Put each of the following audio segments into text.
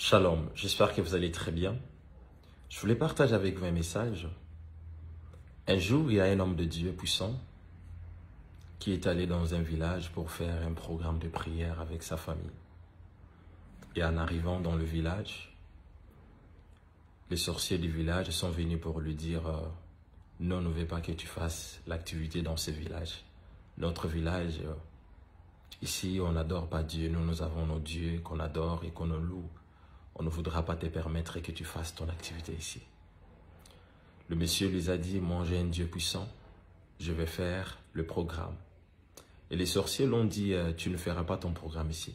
Shalom, j'espère que vous allez très bien. Je voulais partager avec vous un message. Un jour, il y a un homme de Dieu puissant qui est allé dans un village pour faire un programme de prière avec sa famille. Et en arrivant dans le village, les sorciers du village sont venus pour lui dire « Non, on ne veut pas que tu fasses l'activité dans ce village. Notre village, ici, on n'adore pas Dieu. Nous avons nos dieux qu'on adore et qu'on loue. On ne voudra pas te permettre que tu fasses ton activité ici. » Le monsieur les a dit, moi j'ai un Dieu puissant, je vais faire le programme. Et les sorciers l'ont dit, tu ne feras pas ton programme ici.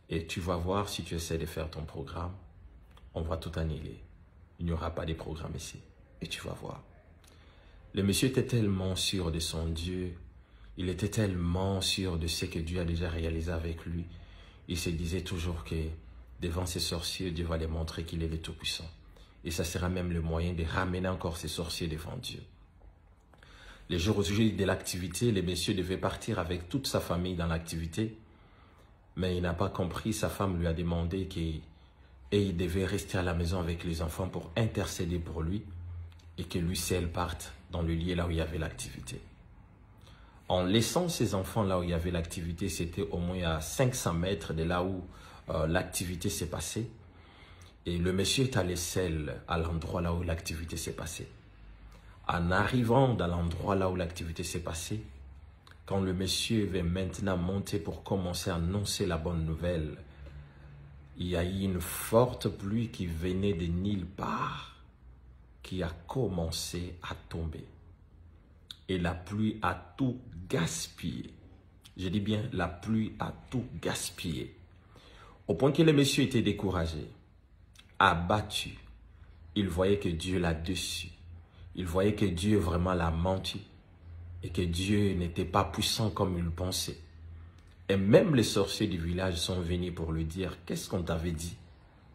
Et tu vas voir si tu essaies de faire ton programme, on va tout annuler. Il n'y aura pas de programme ici. Et tu vas voir. Le monsieur était tellement sûr de son Dieu, il était tellement sûr de ce que Dieu a déjà réalisé avec lui. Il se disait toujours que devant ces sorciers, Dieu va les montrer qu'il est le Tout-Puissant. Et ça sera même le moyen de ramener encore ces sorciers devant Dieu. Les jours aujourd'hui de l'activité, le monsieur devait partir avec toute sa famille dans l'activité. Mais il n'a pas compris, sa femme lui a demandé qu'il devait rester à la maison avec les enfants pour intercéder pour lui. Et que lui seul parte dans le lieu là où il y avait l'activité. En laissant ses enfants là où il y avait l'activité, c'était au moins à 500 mètres de là où l'activité s'est passée. Et le monsieur est allé seul à l'endroit là où l'activité s'est passée. En arrivant dans l'endroit là où l'activité s'est passée, quand le monsieur va maintenant monter pour commencer à annoncer la bonne nouvelle, il y a eu une forte pluie qui venait de nulle part, qui a commencé à tomber. Et la pluie a tout gaspillé. Je dis bien, la pluie a tout gaspillé. Au point que le monsieur était découragé, abattu. Il voyait que Dieu l'a déçu. Il voyait que Dieu vraiment l'a menti. Et que Dieu n'était pas puissant comme il pensait. Et même les sorciers du village sont venus pour lui dire, qu'est-ce qu'on t'avait dit?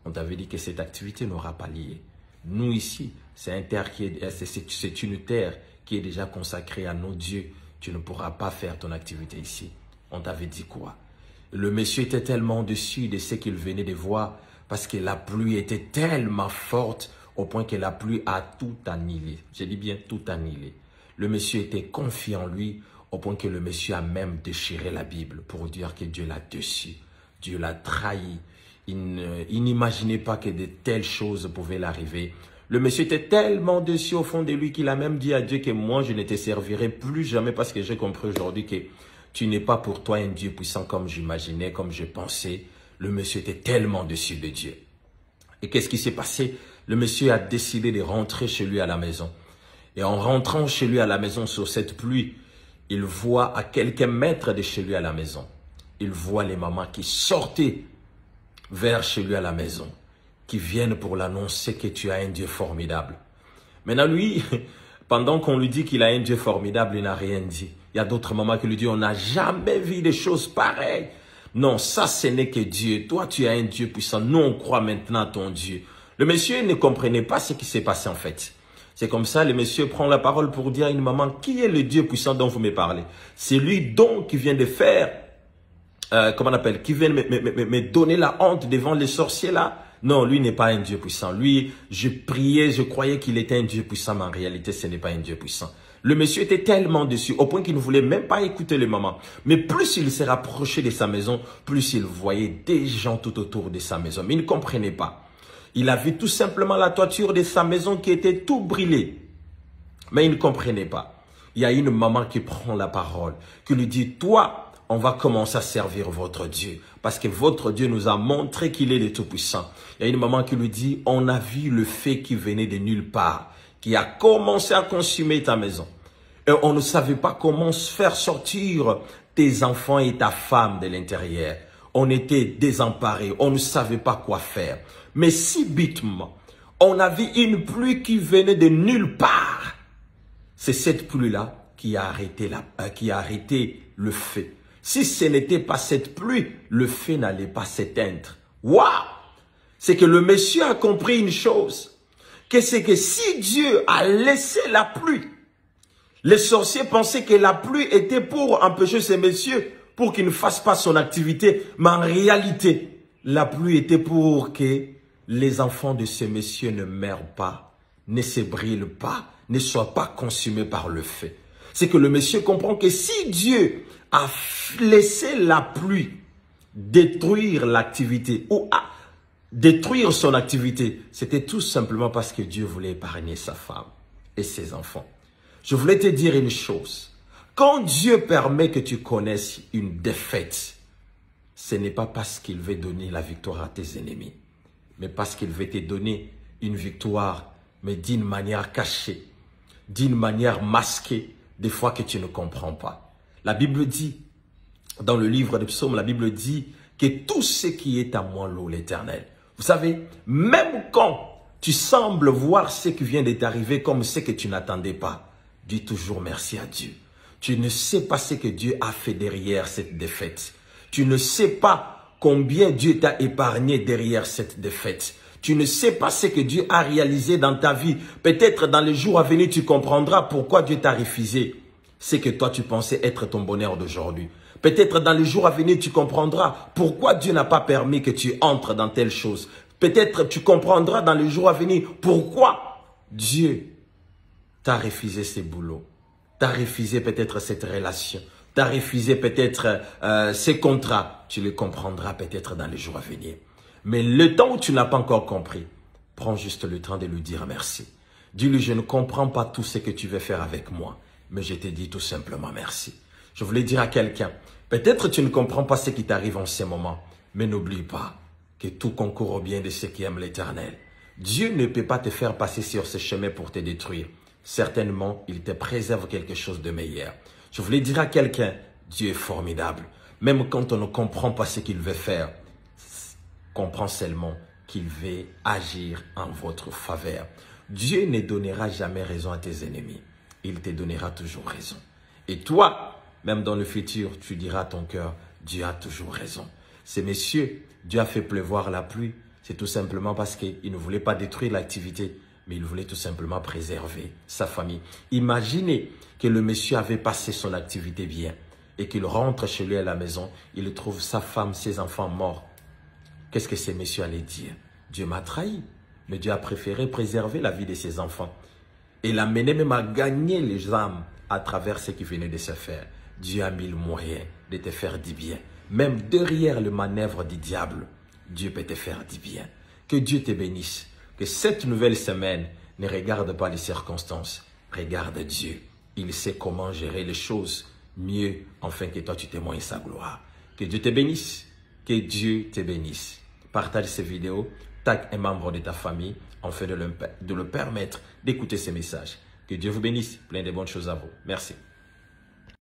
On t'avait dit que cette activité n'aura pas lieu. Nous ici, c'est une terre qui est déjà consacrée à nos dieux. Tu ne pourras pas faire ton activité ici. On t'avait dit quoi? Le monsieur était tellement déçu de ce qu'il venait de voir parce que la pluie était tellement forte au point que la pluie a tout annihilé. Je dis bien tout annihilé. Le monsieur était confiant en lui au point que le monsieur a même déchiré la Bible pour dire que Dieu l'a déçu. Dieu l'a trahi. Il n'imaginait pas que de telles choses pouvaient l'arriver. Le monsieur était tellement déçu au fond de lui qu'il a même dit à Dieu que moi je ne te servirai plus jamais parce que j'ai compris aujourd'hui que tu n'es pas pour toi un Dieu puissant comme j'imaginais, comme je pensais. Le monsieur était tellement déçu de Dieu. Et qu'est-ce qui s'est passé? Le monsieur a décidé de rentrer chez lui à la maison. Et en rentrant chez lui à la maison sur cette pluie, il voit à quelques mètres de chez lui à la maison, il voit les mamans qui sortaient vers chez lui à la maison, qui viennent pour l'annoncer que tu as un Dieu formidable. Maintenant lui, pendant qu'on lui dit qu'il a un Dieu formidable, il n'a rien dit. Il y a d'autres mamans qui lui disent, on n'a jamais vu des choses pareilles. Non, ça ce n'est que Dieu. Toi tu as un Dieu puissant. Nous on croit maintenant à ton Dieu. Le monsieur ne comprenait pas ce qui s'est passé en fait. C'est comme ça, le monsieur prend la parole pour dire à une maman, qui est le Dieu puissant dont vous me parlez? C'est lui donc qui vient de faire, comment on appelle, qui vient me donner la honte devant les sorciers là. Non, lui n'est pas un Dieu puissant. Lui, je priais, je croyais qu'il était un Dieu puissant, mais en réalité, ce n'est pas un Dieu puissant. Le monsieur était tellement déçu, au point qu'il ne voulait même pas écouter les mamans. Mais plus il s'est rapproché de sa maison, plus il voyait des gens tout autour de sa maison. Mais il ne comprenait pas. Il a vu tout simplement la toiture de sa maison qui était tout brûlée. Mais il ne comprenait pas. Il y a une maman qui prend la parole, qui lui dit, toi, on va commencer à servir votre Dieu. Parce que votre Dieu nous a montré qu'il est le Tout-Puissant. Il y a une maman qui lui dit, on a vu le feu qui venait de nulle part, qui a commencé à consumer ta maison. Et on ne savait pas comment faire sortir tes enfants et ta femme de l'intérieur. On était désemparés, on ne savait pas quoi faire. Mais subitement, on a vu une pluie qui venait de nulle part. C'est cette pluie-là qui a arrêté le feu. Si ce n'était pas cette pluie, le feu n'allait pas s'éteindre. Waouh! C'est que le monsieur a compris une chose. Que c'est que si Dieu a laissé la pluie, les sorciers pensaient que la pluie était pour empêcher ces messieurs, pour qu'ils ne fassent pas son activité. Mais en réalité, la pluie était pour que les enfants de ce monsieur ne meurent pas, ne s'ébranlent pas, ne soient pas consumés par le feu. C'est que le monsieur comprend que si Dieu a laissé la pluie détruire l'activité ou détruire son activité, c'était tout simplement parce que Dieu voulait épargner sa femme et ses enfants. Je voulais te dire une chose. Quand Dieu permet que tu connaisses une défaite, ce n'est pas parce qu'il veut donner la victoire à tes ennemis, mais parce qu'il veut te donner une victoire, mais d'une manière cachée, d'une manière masquée, des fois que tu ne comprends pas. La Bible dit, dans le livre des psaumes, la Bible dit que tout ce qui est à moi loue l'Éternel. Vous savez, même quand tu sembles voir ce qui vient de t'arriver comme ce que tu n'attendais pas, dis toujours merci à Dieu. Tu ne sais pas ce que Dieu a fait derrière cette défaite. Tu ne sais pas combien Dieu t'a épargné derrière cette défaite. Tu ne sais pas ce que Dieu a réalisé dans ta vie. Peut-être dans les jours à venir, tu comprendras pourquoi Dieu t'a refusé ce que toi tu pensais être ton bonheur d'aujourd'hui. Peut-être dans les jours à venir, tu comprendras pourquoi Dieu n'a pas permis que tu entres dans telle chose. Peut-être tu comprendras dans les jours à venir pourquoi Dieu t'a refusé ce boulot. T'as refusé peut-être cette relation. T'as refusé peut-être ces contrats. Tu le comprendras peut-être dans les jours à venir. Mais le temps où tu n'as pas encore compris, prends juste le temps de lui dire merci. Dis-lui, je ne comprends pas tout ce que tu veux faire avec moi, mais je te dis tout simplement merci. Je voulais dire à quelqu'un, peut-être tu ne comprends pas ce qui t'arrive en ce moment, mais n'oublie pas que tout concourt au bien de ceux qui aiment l'Éternel. Dieu ne peut pas te faire passer sur ce chemin pour te détruire. Certainement, il te préserve quelque chose de meilleur. Je voulais dire à quelqu'un, Dieu est formidable. Même quand on ne comprend pas ce qu'il veut faire, comprends seulement qu'il veut agir en votre faveur. Dieu ne donnera jamais raison à tes ennemis. Il te donnera toujours raison. Et toi, même dans le futur, tu diras à ton cœur, Dieu a toujours raison. Ces messieurs, Dieu a fait pleuvoir la pluie. C'est tout simplement parce qu'il ne voulait pas détruire l'activité, mais il voulait tout simplement préserver sa famille. Imaginez que le monsieur avait passé son activité bien et qu'il rentre chez lui à la maison, il trouve sa femme, ses enfants morts. Qu'est-ce que ces messieurs allaient dire? Dieu m'a trahi, mais Dieu a préféré préserver la vie de ses enfants. Et l'a mené même à gagner les âmes à travers ce qui venait de se faire. Dieu a mis le moyen de te faire du bien. Même derrière le manœuvre du diable, Dieu peut te faire du bien. Que Dieu te bénisse. Que cette nouvelle semaine ne regarde pas les circonstances. Regarde Dieu. Il sait comment gérer les choses mieux afin que toi tu témoignes sa gloire. Que Dieu te bénisse. Que Dieu te bénisse. Partage ces vidéos. Tag un membre de ta famille afin de le permettre d'écouter ces messages. Que Dieu vous bénisse. Plein de bonnes choses à vous. Merci.